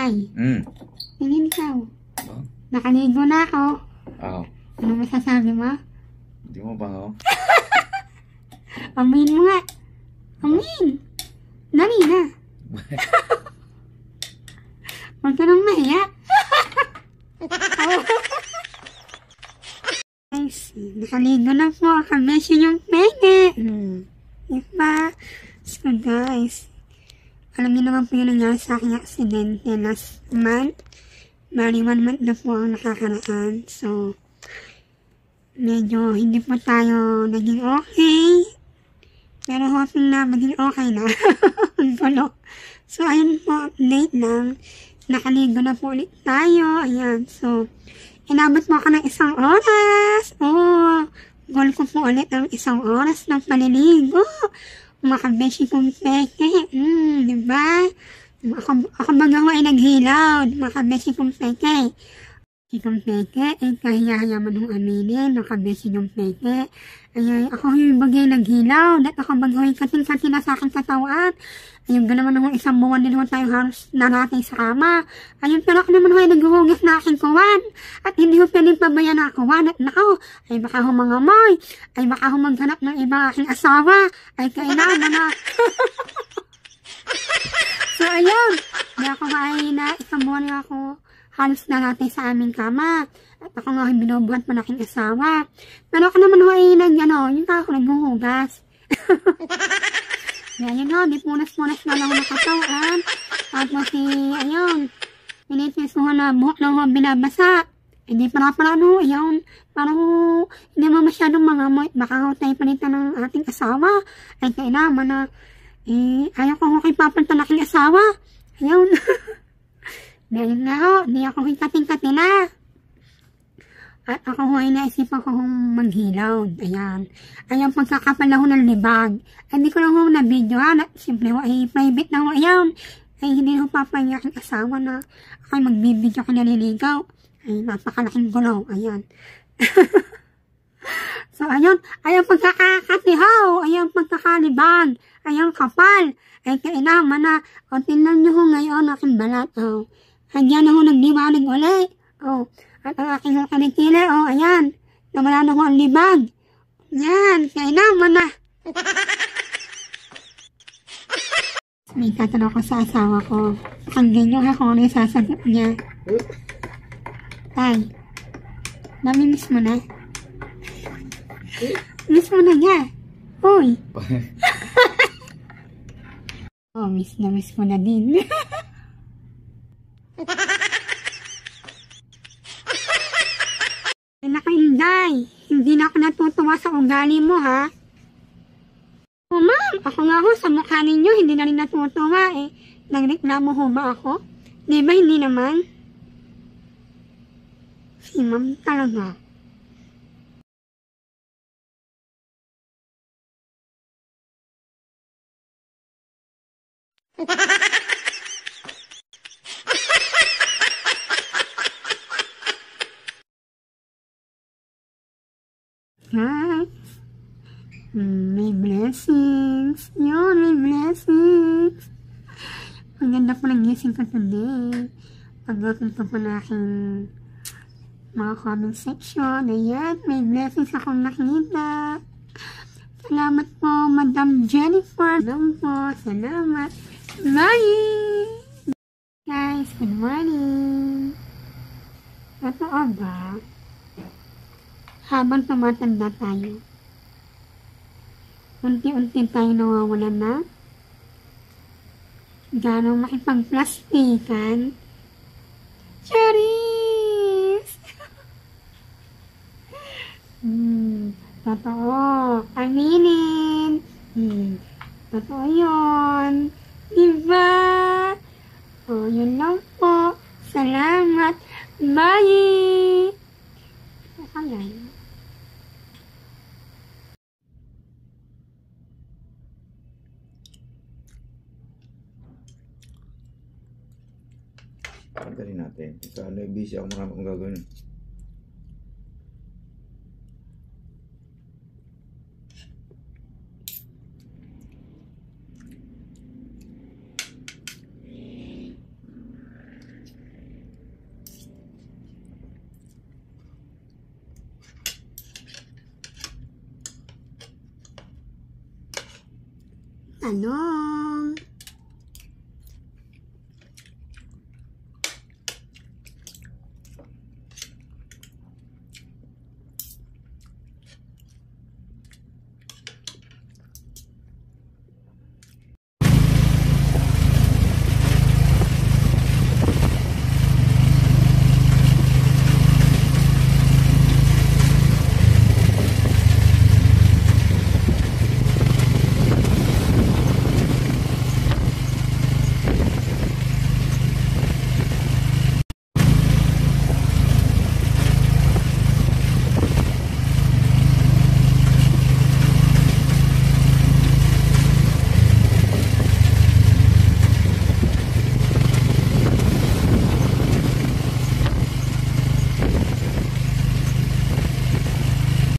Tay, tingin ka. Nakaligo na ako. Oo. Ano masasabi mo? Hindi mo ba ako? Amin mo nga. Amin. Dali na. Huwag ka nang mahiya. Guys, nakaligo na po. Kabeshi yung peke. Diba? So guys, alam niyo naman po yung nangyari sa aking aksidente last month. Bali 1 month na po ang nakakaraan. So, medyo hindi po tayo naging okay. Pero hoping na maging okay na. Ang gulo. So, ayun po, update lang. Nakaligo na po ulit tayo. Ayan. So, inabot mo ako ng 1 oras. Oh, goal ko po ulit ang 1 oras ng paliligo. Makabeshi kong peke. Diba? Ako baga ko ay naghilaw. Makabeshi kong peke. Kung peke, eh kahiya-hiya man hong aminin, nakabeshi yung peke. Ay, ako yung bagay naghilaw, at ako bagay kating-kating na sa aking katawan. Ayun, gano'n naman hong 1 buwan din hong tayong halos naratay sa kama. Ayun, pero ako naman hong ay naghuhugas na aking kuwan. At hindi ho pwedeng pabayan na kuwan. At nako, ay baka hong mga moy, ay baka hong maghanap ng ibang aking asawa. Ay kailangan na. So, ayun, hindi ako ay na 1 buwan na ako halos na natin sa aming kama. At ako nga binubuhat pa ng aking asawa. Pero ako naman ho ay yung ako naghuhugas. Kaya yun ho, di punas-punas na lang nakatawan. Tapos ayun, pinitis ko na buhok lang ho binabasa. Hindi para ayun, parang hindi mo masyadong mga moit. Baka ho tayo palitan ng ating asawa. Ay kailangan na, ayaw ko ho kay papalitan ng aking asawa. Ayun. Dahil nga ho, di ako hikating-kati na. At ako ho ay naisipan ko hong maghilaw. Ayan. Ayan pagkakapala ho ng libag. Ay, hindi ko lang ho na video ha. Siyempre ho ay private na ho. Ayan. Ay, hindi ho papaya aking asawa na ako ay magbibideo ko naliligaw. Ay, napakalaking gulaw. Ayan. So, ayun. Ayan pagkakakati ho. Ayan pagkakalibag. Ayan kapal. Ay, kailangan na. O, tingnan nyo ho ngayon aking balat. O, hanggang na ho nagdiwalig ulit. O, at ang aking kanikili. O, ayan. Nawala na ho ang libag. Yan. Kailangan na. May tatanong ko sa asawa ko. Hanggang nyo ha kung ano yung sasagot niya. Tay, namimiss mo na? Miss mo na niya. Uy. Oh, miss ko na din. Nakainday, hindi na ako natutuwa sa ugali mo, ha? Oh, ma'am, ako nga ho, sa mukha ninyo, hindi na rin natutuwa, eh. Nagreklamo ho ba ako? Di ba, hindi naman? Si ma'am talaga. Hi. May blessings. Yun, may blessings. Ang ganda po ng gising ko today. Pag-open ko po na aking mga comment section. Ayan, may blessings akong nakita. Salamat po, Madam Jennifer. Salamat po, salamat. Bye! Guys, good morning. Totoo ba? Habang tumatanda tayo, unti-unti tayo nawawalan na. Gano'ng makipag-plastikan. Charis! Totoo. Aminin. Totoo yun. Diba? O, yun lang po. Salamat. Bye! Ayan. Pagdali natin. Sa ano, busy ako marami kong gagawin. Ano?